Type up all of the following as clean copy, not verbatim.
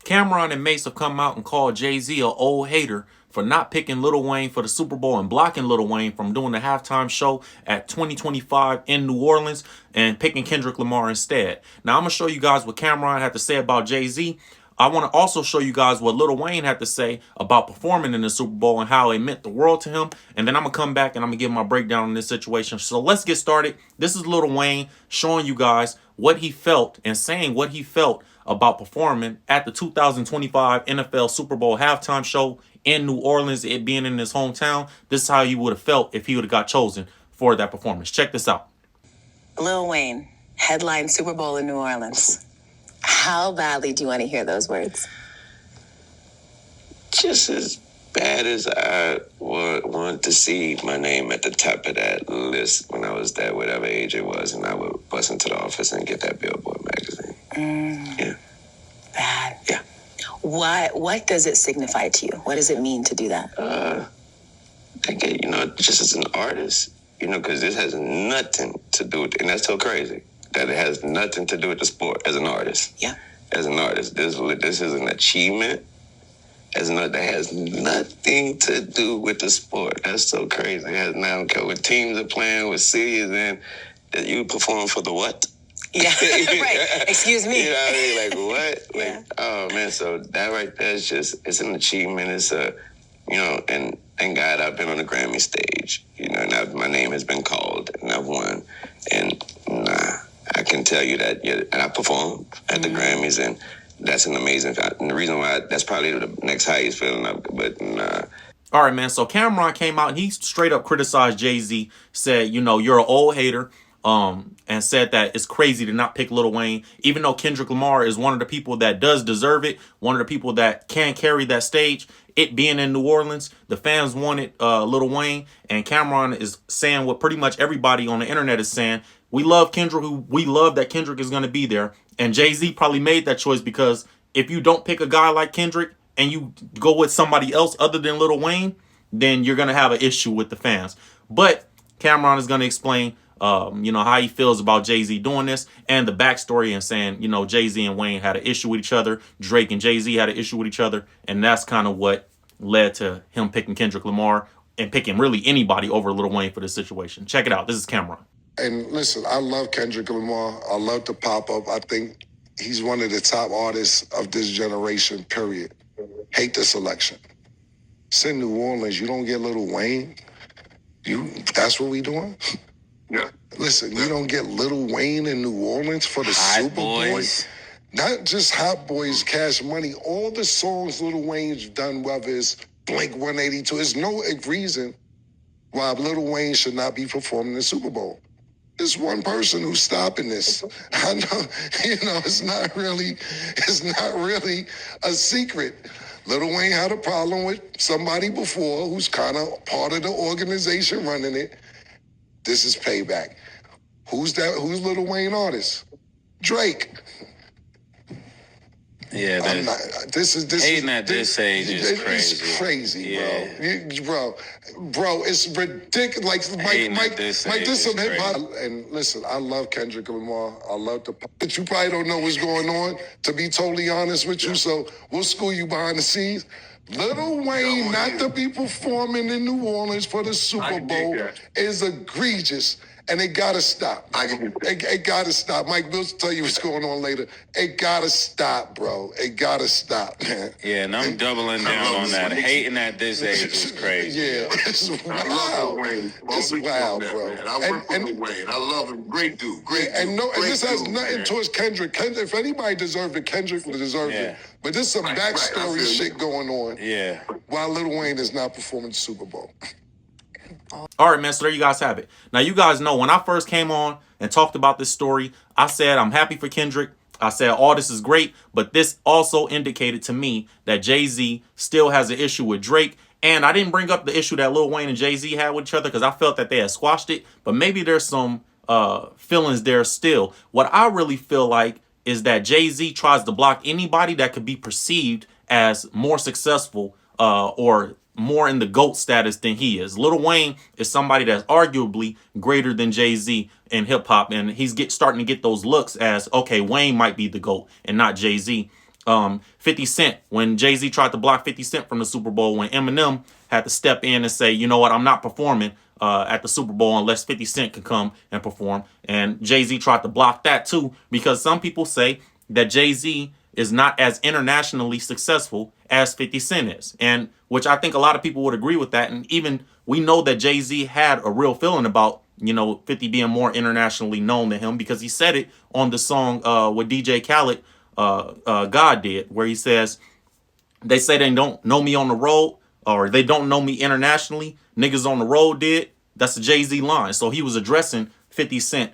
Camron and Mase have come out and called Jay-Z an old hater for not picking Lil Wayne for the Super Bowl and blocking Lil Wayne from doing the halftime show at 2025 in New Orleans and picking Kendrick Lamar instead. Now, I'm going to show you guys what Camron had to say about Jay-Z. I want to also show you guys what Lil Wayne had to say about performing in the Super Bowl and how it meant the world to him. And then I'm going to come back and I'm going to give my breakdown on this situation. So let's get started. This is Lil Wayne showing you guys what he felt and saying what he felt about performing at the 2025 NFL Super Bowl halftime show in New Orleans, it being in his hometown. This is how he would have felt if he would have got chosen for that performance. Check this out. Lil Wayne, headline Super Bowl in New Orleans. How badly do you want to hear those words? Just as bad as I would want to see my name at the top of that list when I was there, whatever age it was, and I would bust into the office and get that Billboard magazine. Yeah. Bad. Yeah. What does it signify to you? What does it mean to do that? I think, just as an artist, because this has nothing to do with, and that's so crazy, that it has nothing to do with the sport as an artist. Yeah. As an artist, this is an achievement. That has nothing to do with the sport. That's so crazy. It has nothing to do with teams are playing, with cities, and that you perform for the what? Yeah, right. Excuse me. You know what I mean? Like, what? Yeah. Like, oh, man, so that right there is it's an achievement. It's and thank God I've been on the Grammy stage, and my name has been called, and I've won. And I can tell you that, and I performed at the Grammys, and that's an amazing, and the reason why, that's probably the next highest feeling, but All right, man. So Camron came out and he straight up criticized Jay-Z, said, you're an old hater, and said that it's crazy to not pick Lil Wayne, even though Kendrick Lamar is one of the people that does deserve it, one of the people that can carry that stage. It being in New Orleans, the fans wanted Lil Wayne, and Camron is saying what pretty much everybody on the internet is saying. We love Kendrick. We love that Kendrick is going to be there. And Jay-Z probably made that choice because if you don't pick a guy like Kendrick and you go with somebody else other than Lil Wayne, then you're going to have an issue with the fans. But Camron is going to explain how he feels about Jay-Z doing this and the backstory, and saying, Jay-Z and Wayne had an issue with each other. Drake and Jay-Z had an issue with each other. And that's kind of what led to him picking Kendrick Lamar and picking really anybody over Lil Wayne for this situation. Check it out. This is Camron. And listen, I love Kendrick Lamar. I love the pop-up. I think he's one of the top artists of this generation, period. Hate the selection. It's in New Orleans. You don't get Lil Wayne. That's what we doing? Yeah. Listen, you don't get Lil Wayne in New Orleans for the Super Bowl. Not just Hot Boys, Cash Money. All the songs Lil Wayne's done, whether it's Blink 182, there's no reason why Lil Wayne should not be performing the Super Bowl. There's one person who's stopping this. I know, it's not really a secret. Lil Wayne had a problem with somebody before who's kind of part of the organization running it. This is payback. Who's that? Who's Lil Wayne artist? Drake. Yeah, this at this age is crazy. It's crazy, Yeah. bro. It's ridiculous. Like Mike, this some hip hop. And listen, I love Kendrick Lamar. I love but you probably don't know what's going on. To be totally honest with you, so we'll school you behind the scenes. Lil Wayne not to be performing in New Orleans for the Super Bowl is egregious. And it gotta stop. It gotta stop. Mike, we'll tell you what's going on later. It gotta stop, bro. It gotta stop, man. Yeah, and I'm doubling down on that. Hating at this age is crazy. Yeah, it's wild. I love Lil Wayne. It's wild, bro. Man. I work for Lil Wayne. I love him. Great dude. And this has nothing towards Kendrick. If anybody deserved it, Kendrick would deserve it. But there's some backstory shit going on. Yeah. While Lil Wayne is not performing the Super Bowl. All right, man, so there you guys have it. Now, you guys know when I first came on and talked about this story, I said I'm happy for Kendrick. I said all this is great, but this also indicated to me that Jay-Z still has an issue with Drake. And I didn't bring up the issue that Lil Wayne and Jay-Z had with each other because I felt that they had squashed it. But maybe there's some feelings there still. What I really feel like is that Jay-Z tries to block anybody that could be perceived as more successful or more in the GOAT status than he is. Lil Wayne is somebody that's arguably greater than Jay-Z in hip hop, and he's starting to get those looks as, okay, Wayne might be the GOAT and not Jay-Z. 50 Cent, when Jay-Z tried to block 50 Cent from the Super Bowl, when Eminem had to step in and say, you know what, I'm not performing at the Super Bowl unless 50 Cent can come and perform. And Jay-Z tried to block that too, because some people say that Jay-Z is not as internationally successful as 50 Cent is. And which I think a lot of people would agree with that. And even we know that Jay-Z had a real feeling about, 50 being more internationally known than him, because he said it on the song with DJ Khaled, God did, where he says, they say they don't know me on the road, or they don't know me internationally. Niggas on the road did. That's a Jay-Z line. So he was addressing 50 Cent,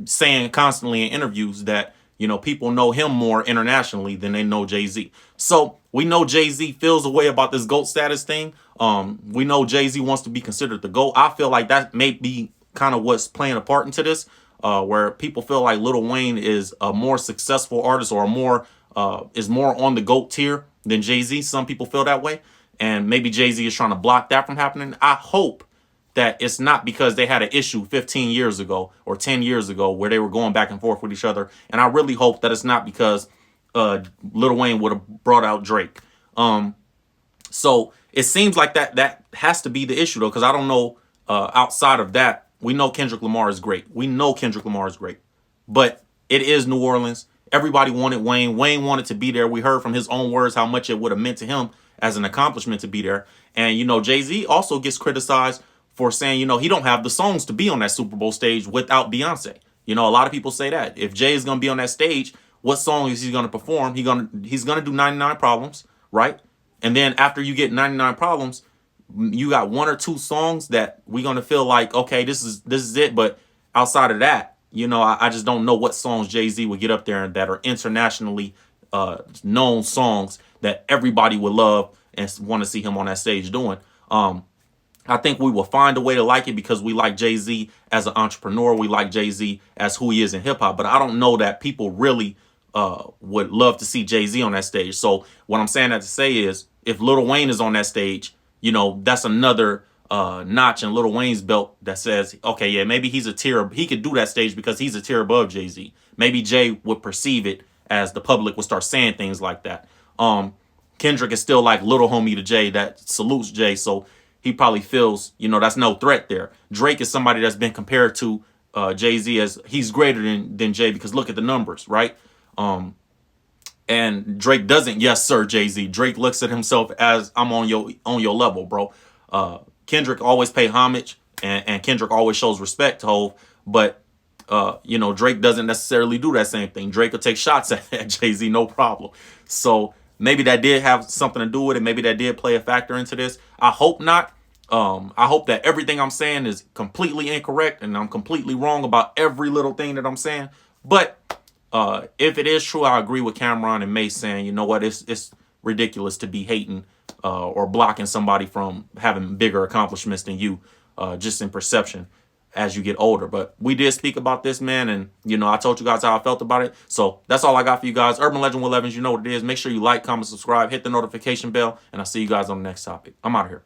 saying constantly in interviews that, people know him more internationally than they know Jay-Z. So we know Jay-Z feels a way about this GOAT status thing. We know Jay-Z wants to be considered the GOAT. I feel like that may be kind of what's playing a part into this, where people feel like Lil Wayne is a more successful artist, or is more on the GOAT tier than Jay-Z. Some people feel that way. And maybe Jay-Z is trying to block that from happening. I hope that it's not because they had an issue 15 years ago or 10 years ago where they were going back and forth with each other. And I really hope that it's not because Lil Wayne would have brought out Drake. So it seems like that has to be the issue, though, because I don't know, outside of that, we know Kendrick Lamar is great. We know Kendrick Lamar is great. But it is New Orleans. Everybody wanted Wayne. Wayne wanted to be there. We heard from his own words how much it would have meant to him as an accomplishment to be there. And, Jay-Z also gets criticized for saying, he don't have the songs to be on that Super Bowl stage without Beyonce. A lot of people say that. If Jay is going to be on that stage, what song is he going to perform? He's going to do 99 Problems, right? And then after you get 99 Problems, you got one or two songs that we're going to feel like, okay, this is it. But outside of that, I just don't know what songs Jay-Z would get up there that are internationally known songs that everybody would love and want to see him on that stage doing. I think we will find a way to like it because we like Jay-Z as an entrepreneur. We like Jay-Z as who he is in hip hop. But I don't know that people really would love to see Jay-Z on that stage. So what I'm saying that to say is, if Lil Wayne is on that stage, that's another notch in Lil Wayne's belt that says, okay, yeah, maybe he's a tier. He could do that stage because he's a tier above Jay-Z. Maybe Jay would perceive it as the public would start saying things like that. Kendrick is still like little homie to Jay that salutes Jay. So he probably feels, that's no threat there. Drake is somebody that's been compared to Jay-Z as he's greater than Jay, because look at the numbers, right? And Drake doesn't, yes, sir, Jay-Z. Drake looks at himself as, I'm on your level, bro. Kendrick always pay homage, and Kendrick always shows respect to Hov. But, Drake doesn't necessarily do that same thing. Drake will take shots at Jay-Z, no problem. So maybe that did have something to do with it. Maybe that did play a factor into this. I hope not. I hope that everything I'm saying is completely incorrect and I'm completely wrong about every little thing that I'm saying. But if it is true, I agree with Camron and Mase saying, you know what, it's ridiculous to be hating or blocking somebody from having bigger accomplishments than you, just in perception as you get older. But we did speak about this, man, and I told you guys how I felt about it. So that's all I got for you guys. Urban Legend with 11s, you know what it is. Make sure you like, comment, subscribe, hit the notification bell, and I'll see you guys on the next topic. I'm out of here.